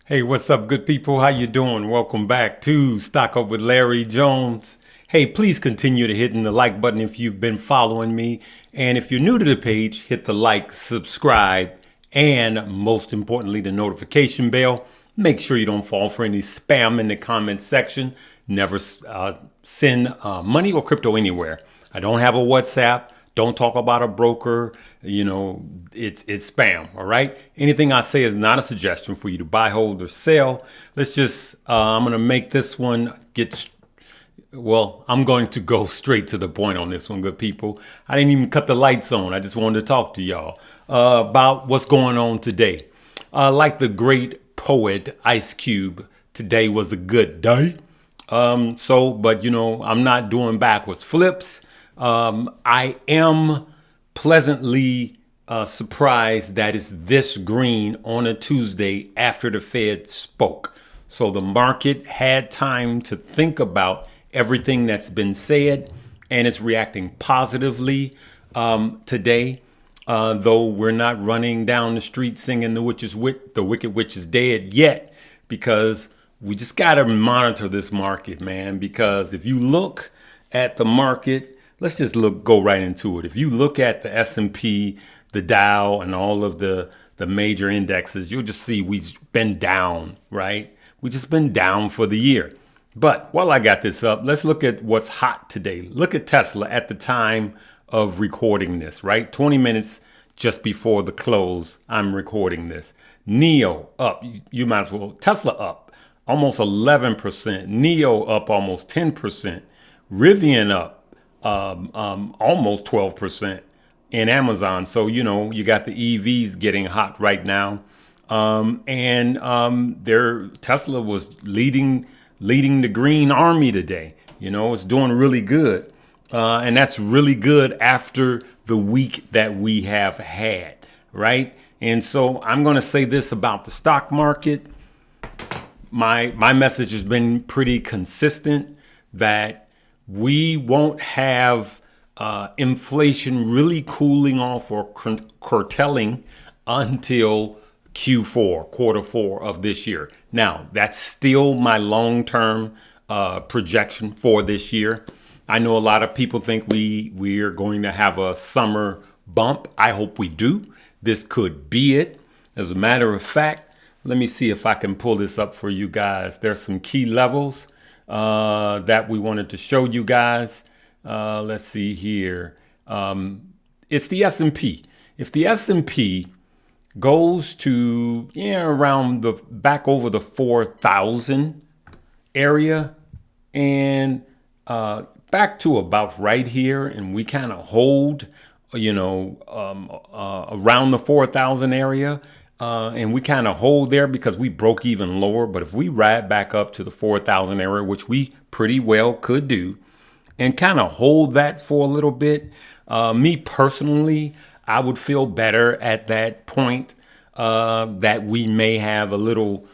Hey, what's up, good people? How you doing? Welcome back to Stock Up with Larry Jones. Hey, please continue to hitting the like button if you've been following me. And if you're new to the page, hit the like, subscribe, and most importantly, the notification bell. Make sure you don't fall for any spam in the comment section. Never send money or crypto anywhere. I don't have a WhatsApp. Don't talk about a broker. It's spam. All right. Anything I say is not a suggestion for you to buy, hold, or sell. Let's just. I'm gonna make this one get. Well, I'm going to go straight to the point on this one, good people. I didn't even cut the lights on. I just wanted to talk to y'all about what's going on today. Like the great poet Ice Cube, today was a good day. But I'm not doing backwards flips. I am pleasantly surprised that it's this green on a Tuesday after the Fed spoke. So the market had time to think about everything that's been said, and it's reacting positively today. Though we're not running down the street singing the wicked witch is dead yet, because we just got to monitor this market, man. Because if you look at the market, let's just go right into it. If you look at the S&P, the Dow, and all of the major indexes, you'll just see we've been down, right? We just been down for the year. But while I got this up, let's look at what's hot today. Look at Tesla at the time of recording this, right? 20 minutes just before the close, I'm recording this. NIO up, you might as well, Tesla up almost 11%, NIO up almost 10%, Rivian up almost 12%, in Amazon. So, you got the EVs getting hot right now. Their Tesla was leading the green army today. It's doing really good. And that's really good after the week that we have had, right? And so I'm going to say this about the stock market. My message has been pretty consistent that we won't have inflation really cooling off or curtailing until Q4, quarter four of this year. Now, that's still my long-term projection for this year. I know a lot of people think we are going to have a summer bump. I hope we do. This could be it. As a matter of fact, let me see if I can pull this up for you guys. There's some key levels that we wanted to show you guys. Let's see here. It's the S&P. If the S&P goes to around the back over the 4,000 area and back to about right here, and we kind of hold, around the 4,000 area. And we kind of hold there because we broke even lower. But if we ride back up to the 4,000 area, which we pretty well could do, and kind of hold that for a little bit, me personally, I would feel better at that point that we may have a little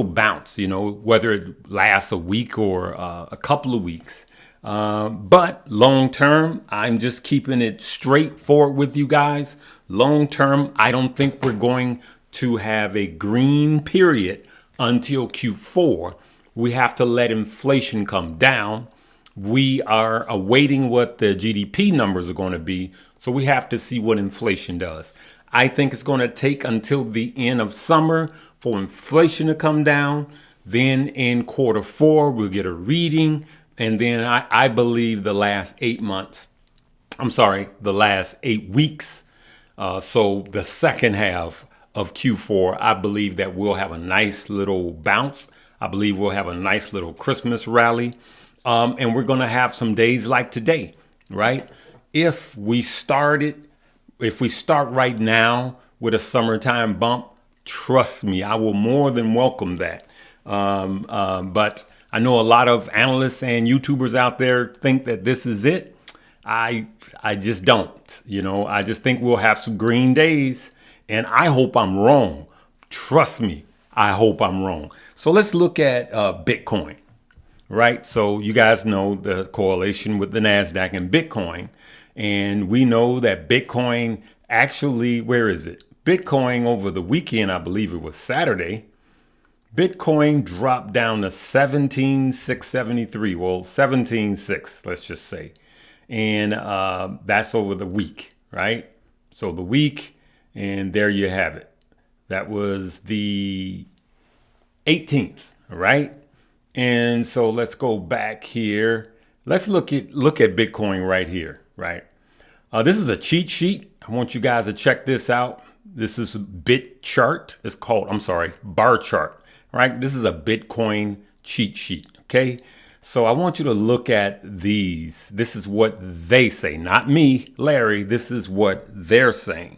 bounce, whether it lasts a week or a couple of weeks. But long term, I'm just keeping it straightforward with you guys. Long term, I don't think we're going to have a green period until Q4. We have to let inflation come down. We are awaiting what the GDP numbers are going to be. So we have to see what inflation does. I think it's going to take until the end of summer for inflation to come down. Then in quarter four, we'll get a reading. And then I believe the last 8 weeks. So the second half of Q4, I believe that we'll have a nice little bounce. I believe we'll have a nice little Christmas rally. And we're going to have some days like today, right? If we start right now with a summertime bump, trust me, I will more than welcome that. But I know a lot of analysts and YouTubers out there think that this is it. I just don't. I just think we'll have some green days, and I hope I'm wrong. Trust me, I hope I'm wrong. So let's look at Bitcoin, right? So you guys know the correlation with the NASDAQ and Bitcoin. And we know that Bitcoin actually, where is it? Bitcoin over the weekend, I believe it was Saturday, Bitcoin dropped down to 17,673. Well, 17,600, let's just say. And that's over the week, right? So the week, and there you have it. That was the 18th, right? And so let's go back here. Let's look at Bitcoin right here, right? This is a cheat sheet. I want you guys to check this out. This is Bit Chart. It's called, bar chart, right? This is a Bitcoin cheat sheet, okay? So I want you to look at these. This is what they say, not me, Larry. This is what they're saying.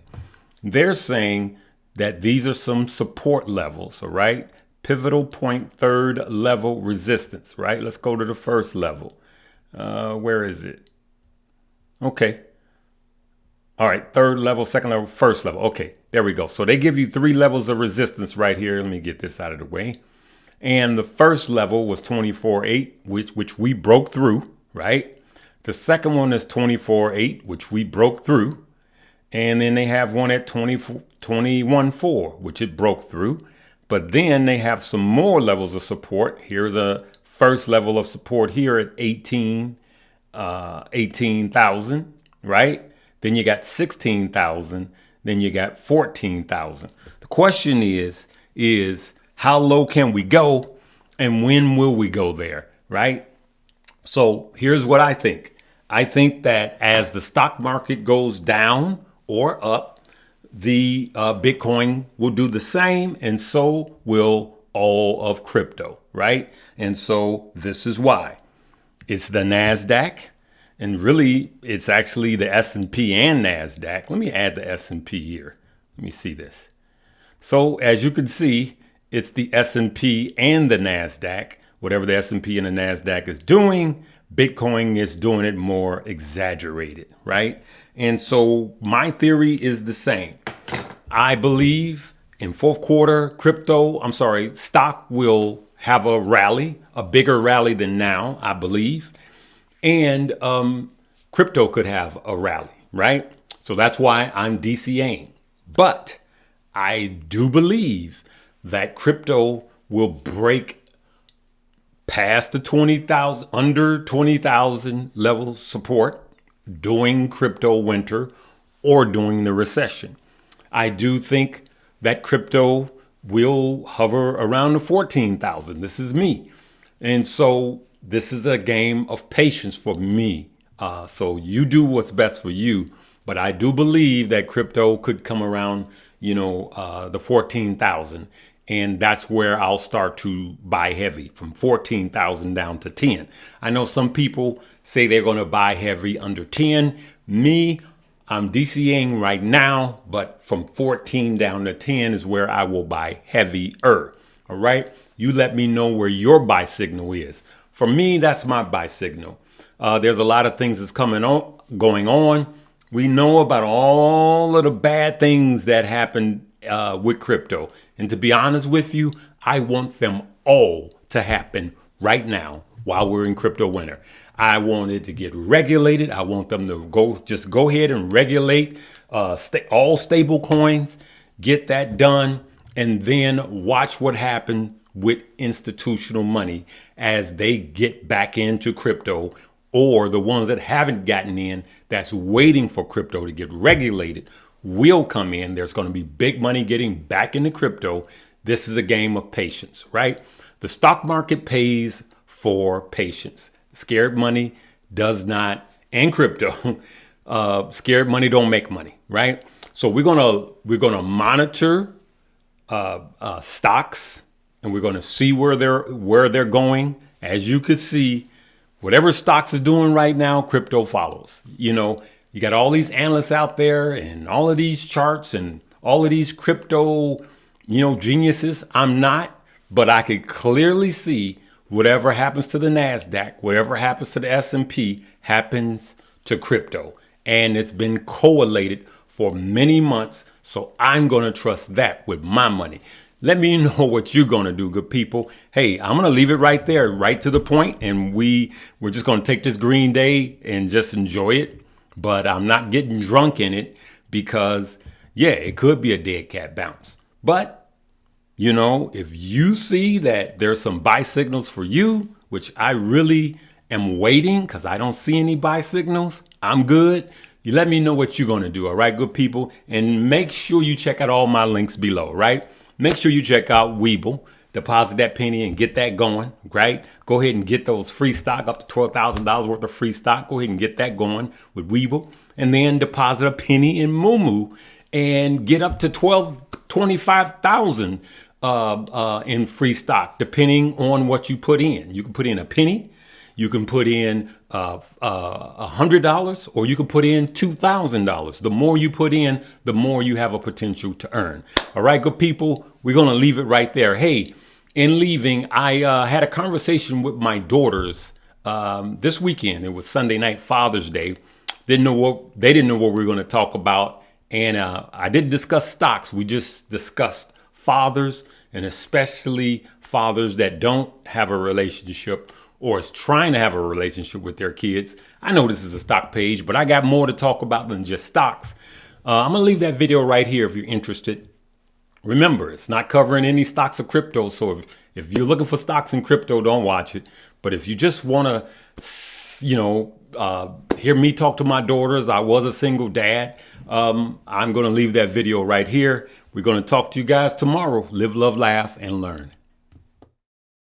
They're saying that these are some support levels, all right? Pivotal point, third level resistance, right? Let's go to the first level. Where is it? Okay. All right, third level, second level, first level. Okay, there we go. So they give you 3 levels of resistance right here. Let me get this out of the way. And the first level was 24.8, which we broke through, right? The second one is 24.8, which we broke through. And then they have one at 21.4, which it broke through. But then they have some more levels of support. Here's a first level of support here at 18,000, right? Then you got 16,000. Then you got 14,000. The question is how low can we go and when will we go there, right? So here's what I think. I think that as the stock market goes down or up, the Bitcoin will do the same, and so will all of crypto, right? And so this is why. It's the NASDAQ, and really it's actually the S&P and NASDAQ. Let me add the S&P here. Let me see this. So as you can see, it's the S&P and the NASDAQ. Whatever the S&P and the NASDAQ is doing, Bitcoin is doing it more exaggerated, right? And so my theory is the same. I believe in fourth quarter, stock will have a rally, a bigger rally than now, I believe. And crypto could have a rally, right? So that's why I'm DCAing. But I do believe that crypto will break past the 20,000, under 20,000 level support during crypto winter or during the recession. I do think that crypto will hover around the 14,000. This is me. And so this is a game of patience for me. So you do what's best for you. But I do believe that crypto could come around, the 14,000. And that's where I'll start to buy heavy, from 14,000 down to 10. I know some people say they're going to buy heavy under 10. Me, I'm DCAing right now, but from 14 down to 10 is where I will buy heavier. All right. You let me know where your buy signal is. For me, that's my buy signal. There's a lot of things that's going on. We know about all of the bad things that happen with crypto. And to be honest with you, I want them all to happen right now while we're in crypto winter. I want it to get regulated. I want them to go ahead and regulate all stable coins, get that done, and then watch what happens with institutional money as they get back into crypto, or the ones that haven't gotten in that's waiting for crypto to get regulated will come in. There's going to be big money getting back into crypto. This is a game of patience, right? The stock market pays for patience. Scared money does not, and crypto, scared money don't make money, right? So we're gonna monitor stocks, and we're gonna see where they're going. As you could see, whatever stocks are doing right now, crypto follows. You got all these analysts out there and all of these charts and all of these crypto, geniuses. I'm not, but I could clearly see whatever happens to the NASDAQ, whatever happens to the S&P happens to crypto. And it's been correlated for many months. So I'm going to trust that with my money. Let me know what you're going to do, good people. Hey, I'm going to leave it right there, right to the point. And we're just going to take this green day and just enjoy it. But I'm not getting drunk in it because, it could be a dead cat bounce. But You know, if you see that there's some buy signals for you, which I really am waiting because I don't see any buy signals, I'm good. You let me know what you're going to do. All right, good people. And make sure you check out all my links below, right? Make sure you check out Webull. Deposit that penny and get that going, right? Go ahead and get those free stock up to $12,000 worth of free stock. Go ahead and get that going with Webull. And then deposit a penny in Moomoo and get up to 25,000 in free stock, depending on what you put in. You can put in a penny, you can put in $100, or you can put in $2,000. The more you put in, the more you have a potential to earn. All right, good people, we're gonna leave it right there. Hey, in leaving, I had a conversation with my daughters this weekend. It was Sunday night, Father's Day. They didn't know what we were going to talk about, and I didn't discuss stocks. We just discussed fathers, and especially fathers that don't have a relationship or is trying to have a relationship with their kids. I know this is a stock page, but I got more to talk about than just stocks. I'm gonna leave that video right here if you're interested. Remember, it's not covering any stocks or crypto, so if you're looking for stocks and crypto, don't watch it. But if you just want to, hear me talk to my daughters, I was a single dad, I'm going to leave that video right here. We're going to talk to you guys tomorrow. Live, love, laugh, and learn.